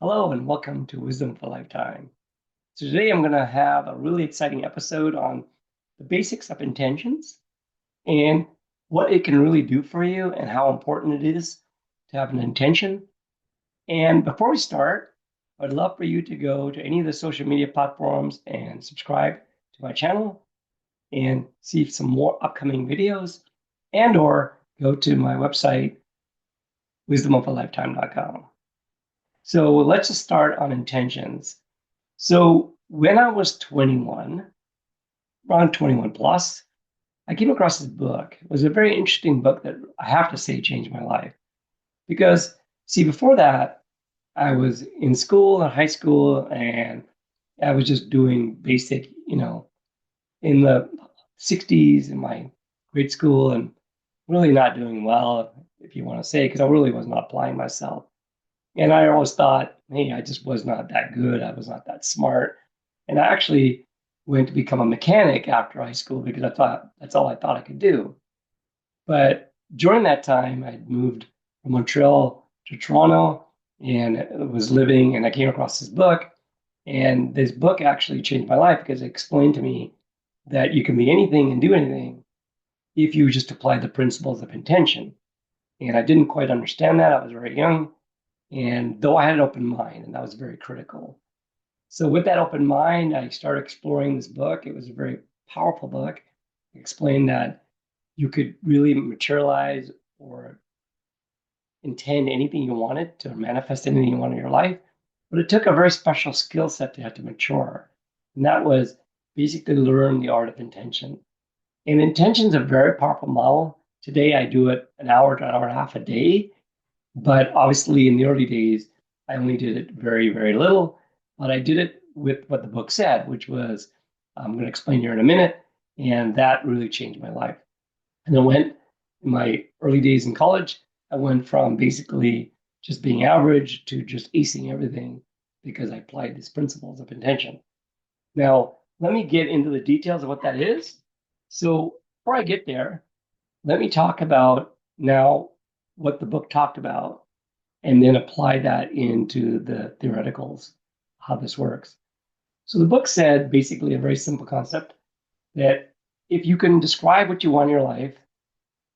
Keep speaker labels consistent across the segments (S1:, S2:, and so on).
S1: Hello and welcome to Wisdom for Lifetime. So today I'm going to have a really exciting episode on the basics of intentions and what it can really do for you and how important it is to have an intention. And before we start, I'd love for you to go to any of the social media platforms and subscribe to my channel and see some more upcoming videos and or go to my website, wisdomofalifetime.com. So let's just start on intentions. So when I was 21, around 21 plus, I came across this book. It was a very interesting book that I have to say changed my life. Because, see, before that, I was in school, in high school, and I was just doing basic, in the 60s in my grade school and really not doing well, if you want to say, because I really was not applying myself. And I always thought, hey, I just was not that good. I was not that smart. And I actually went to become a mechanic after high school because I thought that's all I thought I could do. But during that time, I moved from Montreal to Toronto and was living, and I came across this book. And this book actually changed my life because it explained to me that you can be anything and do anything if you just apply the principles of intention. And I didn't quite understand that. I was very young. And though I had an open mind, and that was very critical. So with that open mind, I started exploring this book. It was a very powerful book. It explained that you could really materialize or intend anything you wanted to manifest anything you wanted in your life. But it took a very special skill set to have to mature. And that was basically learn the art of intention. And intention is a very powerful model. Today I do it an hour to an hour and a half a day. But obviously, in the early days, I only did it very, very little. But I did it with what the book said, which was I'm going to explain here in a minute. And that really changed my life. And I went in my early days in college, I went from basically just being average to just acing everything because I applied these principles of intention. Now, let me get into the details of what that is. So, before I get there, let me talk about now what the book talked about and then apply that into the theoreticals, how this works. So the book said basically a very simple concept that if you can describe what you want in your life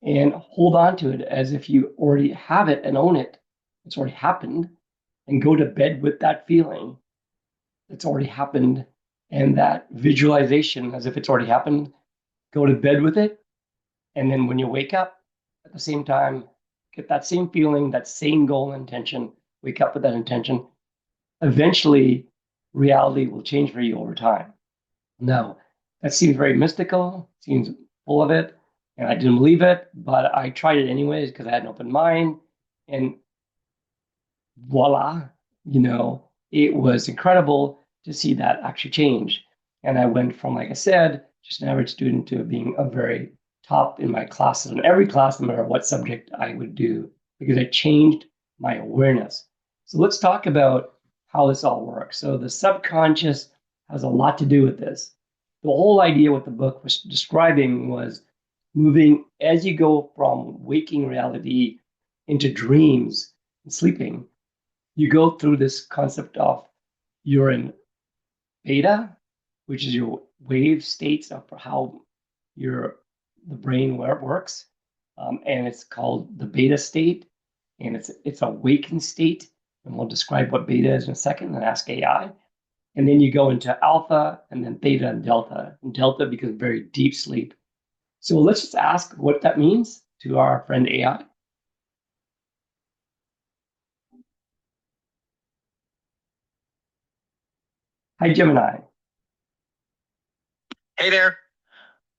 S1: and hold on to it as if you already have it and own it, it's already happened, and go to bed with that feeling that's already happened and that visualization as if it's already happened, go to bed with it. And then when you wake up at the same time, get that same feeling, that same goal and intention, wake up with that intention, eventually reality will change for you over time. Now, that seems very mystical, seems full of it, and I didn't believe it, but I tried it anyways because I had an open mind, and voila, it was incredible to see that actually change. And I went from, like I said, just an average student to being a very top in my classes, in every class, no matter what subject I would do, because I changed my awareness. So let's talk about how this all works. So the subconscious has a lot to do with this. The whole idea what the book was describing was moving as you go from waking reality into dreams and sleeping. You go through this concept of you're in beta, which is your wave states of how your the brain where it works, and it's called the beta state, and it's a waking state, and we'll describe what beta is in a second and ask AI. And then you go into alpha, and then theta and delta. And delta becomes very deep sleep. So let's just ask what that means to our friend AI. Hi, Gemini.
S2: Hey there,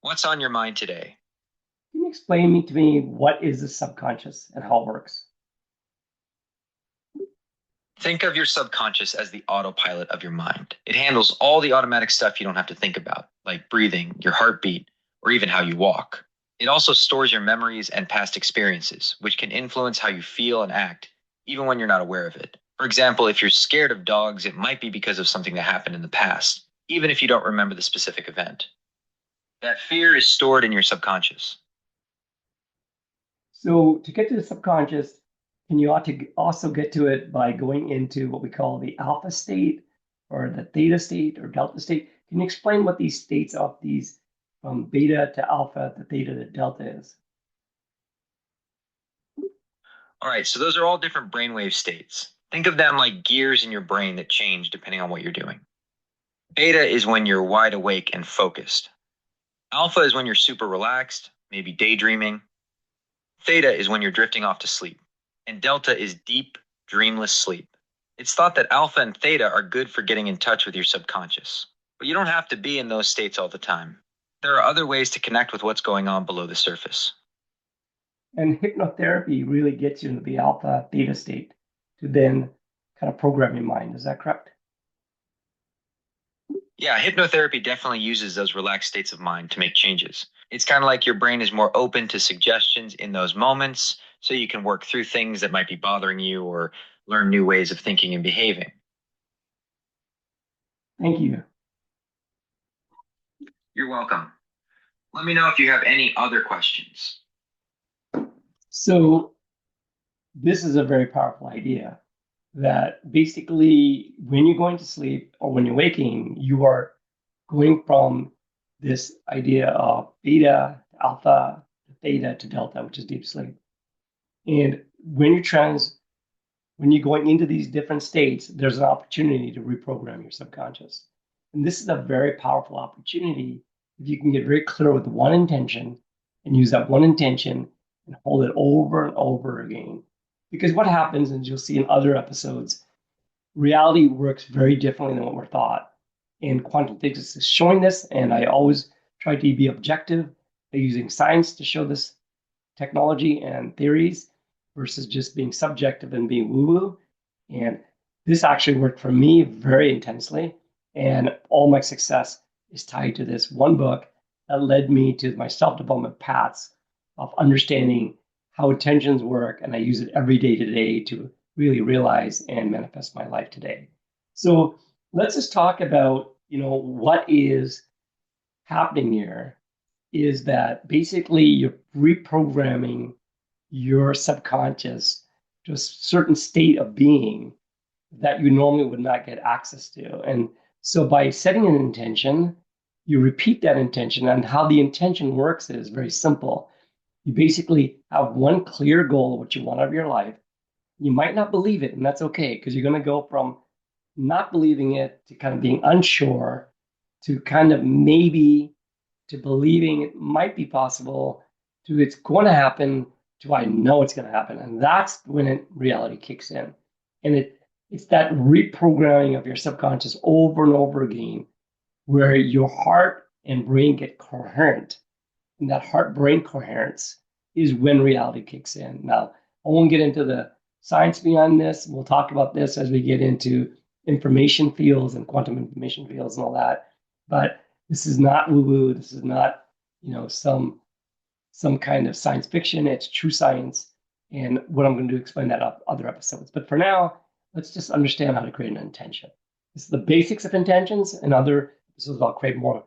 S2: what's on your mind today?
S1: Can you explain to me what is the subconscious and how it works?
S2: Think of your subconscious as the autopilot of your mind. It handles all the automatic stuff you don't have to think about, like breathing, your heartbeat, or even how you walk. It also stores your memories and past experiences, which can influence how you feel and act, even when you're not aware of it. For example, if you're scared of dogs, it might be because of something that happened in the past, even if you don't remember the specific event. That fear is stored in your subconscious.
S1: So to get to the subconscious, can you also get to it by going into what we call the alpha state or the theta state or delta state? Can you explain what these states of these from beta to alpha to theta to delta is?
S2: All right, so those are all different brainwave states. Think of them like gears in your brain that change depending on what you're doing. Beta is when you're wide awake and focused. Alpha is when you're super relaxed, maybe daydreaming. Theta is when you're drifting off to sleep. And delta is deep, dreamless sleep. It's thought that alpha and theta are good for getting in touch with your subconscious. But you don't have to be in those states all the time. There are other ways to connect with what's going on below the surface.
S1: And hypnotherapy really gets you into the alpha theta state to then kind of program your mind. Is that correct?
S2: Yeah, hypnotherapy definitely uses those relaxed states of mind to make changes. It's kind of like your brain is more open to suggestions in those moments, so you can work through things that might be bothering you or learn new ways of thinking and behaving.
S1: Thank you.
S2: You're welcome. Let me know if you have any other questions.
S1: So this is a very powerful idea that basically when you're going to sleep or when you're waking, you are going from this idea of beta to alpha to theta to delta, which is deep sleep. And when you're going into these different states, there's an opportunity to reprogram your subconscious. And this is a very powerful opportunity if you can get very clear with one intention and use that one intention and hold it over and over again. Because what happens, as you'll see in other episodes, reality works very differently than what we're taught. And quantum physics is showing this, and I always try to be objective by using science to show this technology and theories versus just being subjective and being woo-woo. And this actually worked for me very intensely. And all my success is tied to this one book that led me to my self-development paths of understanding how intentions work. And I use it every day today to really realize and manifest my life today. So let's just talk about, what is happening here is that basically you're reprogramming your subconscious to a certain state of being that you normally would not get access to. And so by setting an intention, you repeat that intention. And how the intention works is very simple. You basically have one clear goal of what you want out of your life. You might not believe it, and that's okay, because you're going to go from not believing it to kind of being unsure to kind of maybe to believing it might be possible to it's going to happen to I know it's going to happen. And that's when reality kicks in. And it's that reprogramming of your subconscious over and over again, where your heart and brain get coherent. And that heart brain coherence is when reality kicks in. Now, I won't get into the science behind this. We'll talk about this as we get into information fields and quantum information fields and all that. But this is not woo-woo. This is not, some kind of science fiction. It's true science. And what I'm going to do explain that up other episodes. But for now, let's just understand how to create an intention. This is the basics of intentions. And other episodes I'll create more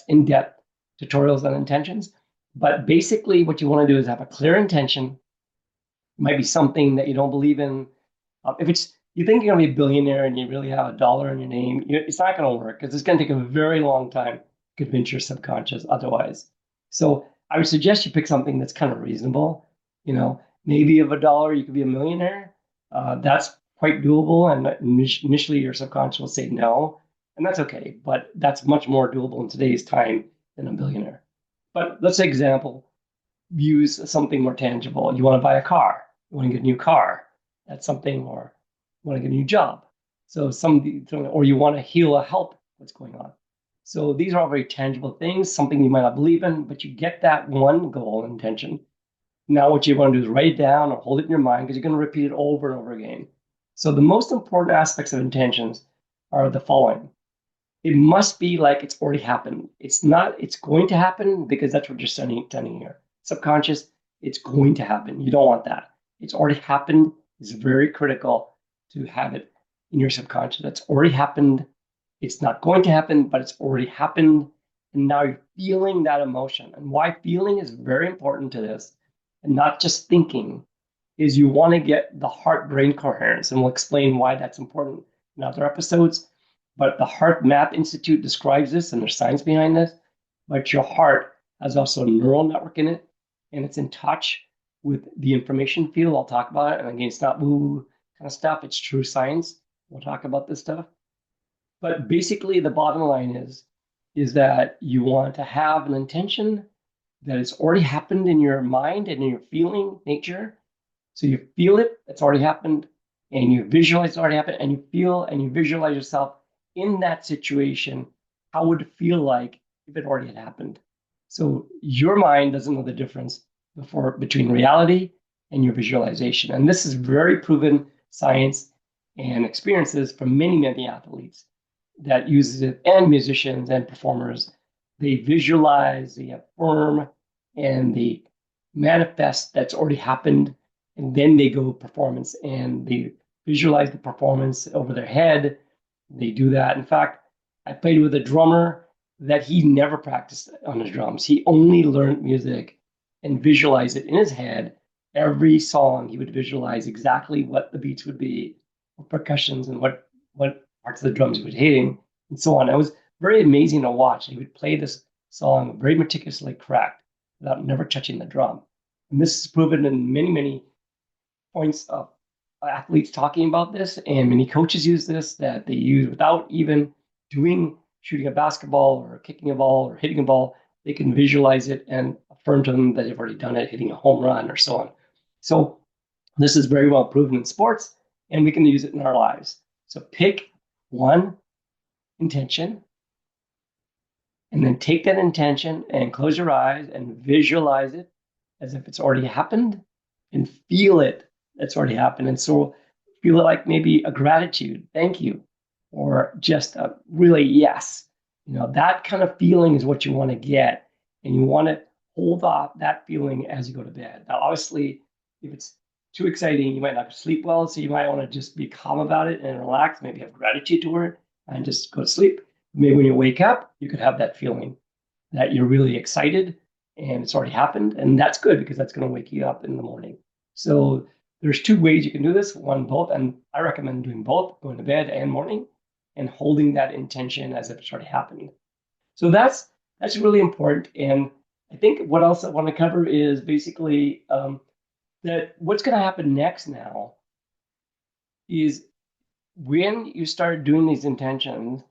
S1: in-depth tutorials on intentions. But basically, what you want to do is have a clear intention. It might be something that you don't believe in. If it's you think you're going to be a billionaire and you really have a dollar in your name, it's not going to work because it's going to take a very long time to convince your subconscious otherwise. So I would suggest you pick something that's kind of reasonable. Maybe of a dollar, you could be a millionaire. That's quite doable. And initially, your subconscious will say no, and that's okay. But that's much more doable in today's time than a billionaire. But let's say example, use something more tangible. You want to buy a car. You want to get a new car. That's something, or you want to get a new job. So or you want to heal or help what's going on. So these are all very tangible things, something you might not believe in, but you get that one goal and intention. Now what you want to do is write it down or hold it in your mind because you're going to repeat it over and over again. So the most important aspects of intentions are the following. It must be like it's already happened. It's not, it's going to happen because that's what you're sending here. Subconscious, it's going to happen. You don't want that. It's already happened. It's very critical to have it in your subconscious. That's already happened. It's not going to happen, but it's already happened. And now you're feeling that emotion. And why feeling is very important to this, and not just thinking. is you want to get the heart-brain coherence, and we'll explain why that's important in other episodes. But the Heart Map Institute describes this, and there's science behind this. But your heart has also a neural network in it, and it's in touch with the information field. I'll talk about it. And again, it's not woo kind of stuff, it's true science. We'll talk about this stuff. But basically, the bottom line is that you want to have an intention that has already happened in your mind and in your feeling nature. So you feel it, it's already happened, and you visualize it's already happened, and you feel and you visualize yourself in that situation. How would it feel like if it already had happened? So your mind doesn't know the difference between reality and your visualization. And this is very proven science and experiences from many, many athletes that uses it, and musicians and performers. They visualize, they affirm, and they manifest that's already happened, and then they go performance and they visualize the performance over their head. They do that. In fact, I played with a drummer that he never practiced on his drums. He only learned music and visualized it in his head. Every song he would visualize exactly what the beats would be, what percussions and what parts of the drums he was hitting, and so on. It was very amazing to watch. He would play this song very meticulously correct without never touching the drum. And this is proven in many, many points of athletes talking about this, and many coaches use this, that they use without even shooting a basketball or kicking a ball or hitting a ball. They can visualize it and affirm to them that they've already done it, hitting a home run or so on. So this is very well proven in sports, and we can use it in our lives. So pick one intention, and then take that intention and close your eyes and visualize it as if it's already happened, and feel it that's already happened. And so feel it like maybe a gratitude, thank you, or just a really yes. That kind of feeling is what you want to get, and you want to hold off that feeling as you go to bed. Now, obviously, if it's too exciting, you might not sleep well, so you might want to just be calm about it and relax, maybe have gratitude toward it, and just go to sleep. Maybe when you wake up, you could have that feeling that you're really excited and it's already happened. And that's good, because that's going to wake you up in the morning. So there's two ways you can do this, one, both. And I recommend doing both, going to bed and morning, and holding that intention as if it's already happened. So that's really important. And I think what else I want to cover is basically that what's going to happen next now is when you start doing these intentions,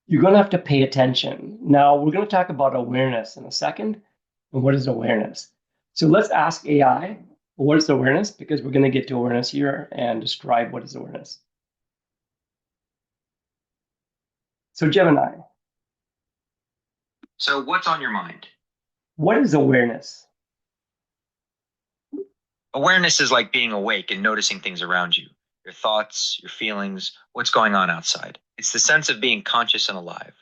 S1: you're going to have to pay attention. Now, we're going to talk about awareness in a second. And what is awareness? So let's ask AI, what is awareness? Because we're going to get to awareness here and describe what is awareness. So Gemini.
S2: So what's on your mind?
S1: What is awareness?
S2: Awareness is like being awake and noticing things around you, your thoughts, your feelings, what's going on outside. It's the sense of being conscious and alive.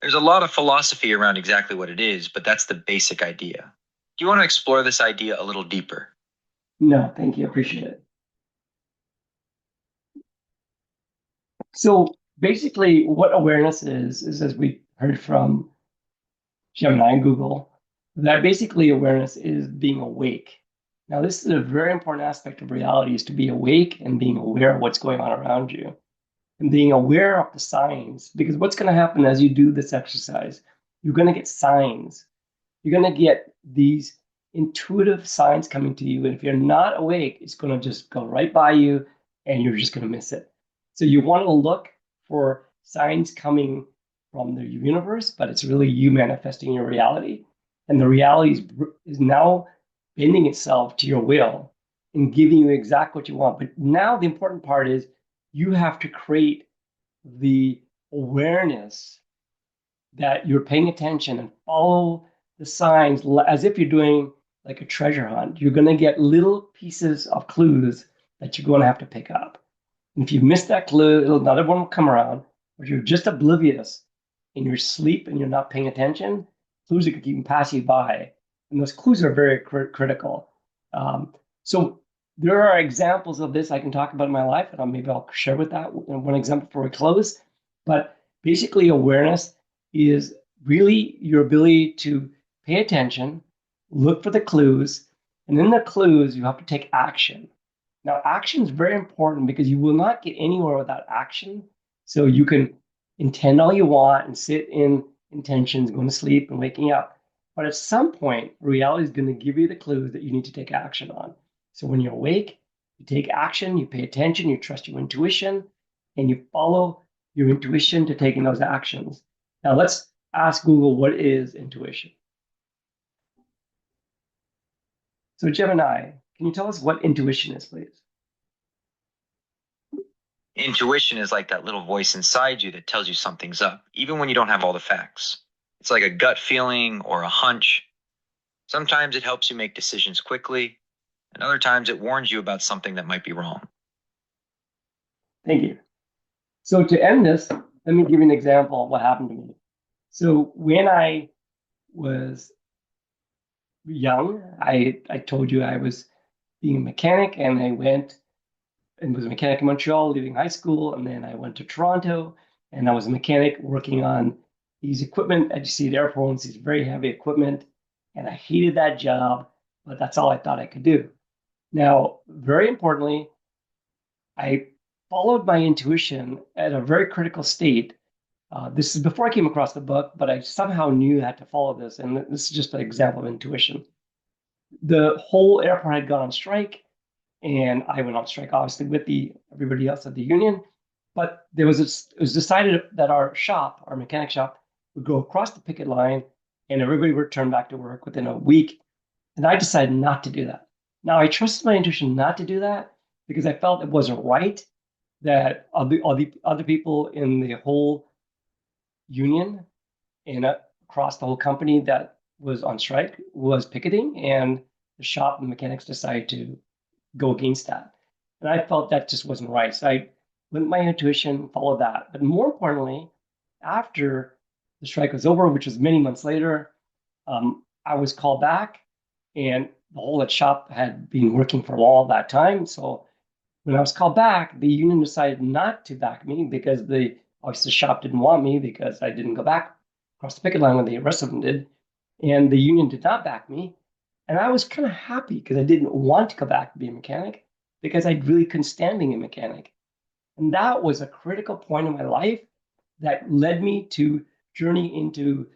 S2: There's a lot of philosophy around exactly what it is, but that's the basic idea. Do you want to explore this idea a little deeper?
S1: No, thank you. Appreciate it. So basically, what awareness is, as we heard from Gemini and Google, that basically awareness is being awake. Now, this is a very important aspect of reality, is to be awake and being aware of what's going on around you, and being aware of the signs. Because what's going to happen as you do this exercise, you're going to get signs. You're going to get these intuitive signs coming to you. And if you're not awake, it's going to just go right by you and you're just going to miss it. So you want to look for signs coming from the universe, but it's really you manifesting your reality. And the reality is now bending itself to your will and giving you exactly what you want. But now the important part is you have to create the awareness that you're paying attention and follow the signs as if you're doing like a treasure hunt. You're going to get little pieces of clues that you're going to have to pick up. And if you miss that clue, another one will come around. Or you're just oblivious in your sleep and you're not paying attention, clues that could even pass you by. And those clues are very critical. So there are examples of this I can talk about in my life, and maybe I'll share with that one example before we close. But basically, awareness is really your ability to pay attention, look for the clues, And in the clues, you have to take action. Now, action is very important because you will not get anywhere without action. So you can intend all you want and sit in intentions, going to sleep and waking up. But at some point, reality is going to give you the clues that you need to take action on. So when you're awake, you take action, you pay attention, you trust your intuition, and you follow your intuition to taking those actions. Now let's ask Google, what is intuition? So Gemini, can you tell us what intuition is, please?
S2: Intuition is like that little voice inside you that tells you something's up, even when you don't have all the facts. It's like a gut feeling or a hunch. Sometimes it helps you make decisions quickly, and other times it warns you about something that might be wrong.
S1: Thank you. So to end this, let me give you an example of what happened to me. So when I was young, I told you I was being a mechanic, and I went and was a mechanic in Montreal, leaving high school, and then I went to Toronto, and I was a mechanic working on these equipment that you see at airports, these very heavy equipment, and I hated that job, but that's all I thought I could do. Now, very importantly, I followed my intuition at a very critical state. This is before I came across the book, but I somehow knew I had to follow this, and this is just an example of intuition. The whole airport had gone on strike, and I went on strike, obviously, with everybody else at the union. But it was decided that our shop, our mechanic shop, would go across the picket line, and everybody would return back to work within a week. And I decided not to do that. Now I trusted my intuition not to do that because I felt it wasn't right that all the other people in the whole union and across the whole company that was on strike was picketing, and the shop and mechanics decided to go against that. And I felt that just wasn't right. So I went my intuition, followed that. But more importantly, after the strike was over, which was many months later, I was called back, and the whole shop had been working for all that time. So when I was called back, the union decided not to back me because obviously the shop didn't want me because I didn't go back across the picket line when the rest of them did. And the union did not back me. And I was kind of happy because I didn't want to go back to be a mechanic because I really couldn't stand being a mechanic. And that was a critical point in my life that led me to journey into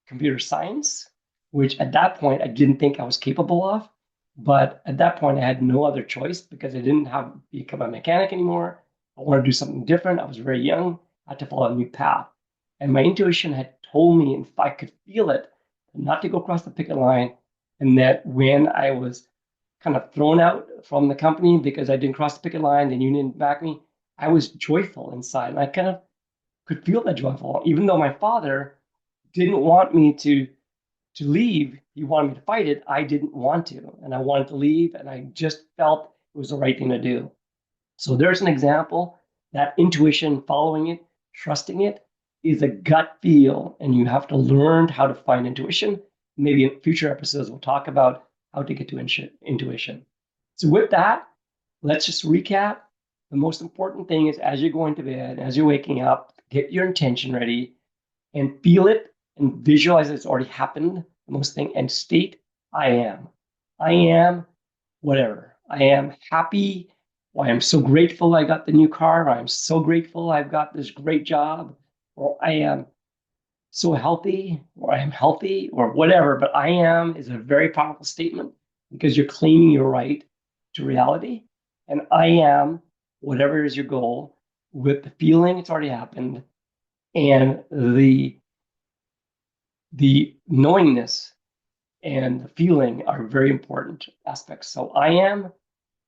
S1: computer science, which at that point I didn't think I was capable of. But at that point, I had no other choice because I didn't have to become a mechanic anymore. I wanted to do something different. I was very young. I had to follow a new path. And my intuition had told me, if I could feel it, not to go across the picket line. And that when I was kind of thrown out from the company because I didn't cross the picket line, the union didn't back me, I was joyful inside. And I kind of could feel that joyful, even though my father didn't want me to leave. He wanted me to fight it. I didn't want to, and I wanted to leave, and I just felt it was the right thing to do. So there's an example that intuition, following it, trusting it, is a gut feel, and you have to learn how to find intuition. Maybe in future episodes, we'll talk about how to get to intuition. So with that, let's just recap. The most important thing is as you're going to bed, as you're waking up, get your intention ready and feel it and visualize it's already happened, the most thing, and state, I am. I am whatever. I am happy, or I am so grateful I got the new car, or I am so grateful I've got this great job, or I am so healthy, or I am healthy, or whatever. But I am is a very powerful statement because you're claiming your right to reality. And I am, whatever is your goal, with the feeling it's already happened and the knowingness and the feeling are very important aspects. So I am,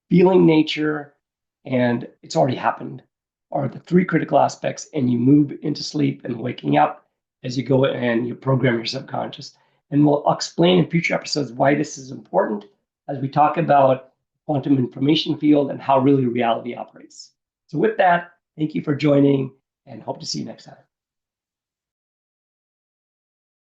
S1: feeling nature, and it's already happened are the three critical aspects. And you move into sleep and waking up as you go and you program your subconscious. And we'll explain in future episodes why this is important as we talk about quantum information field and how really reality operates. So with that, thank you for joining and hope to see you next time.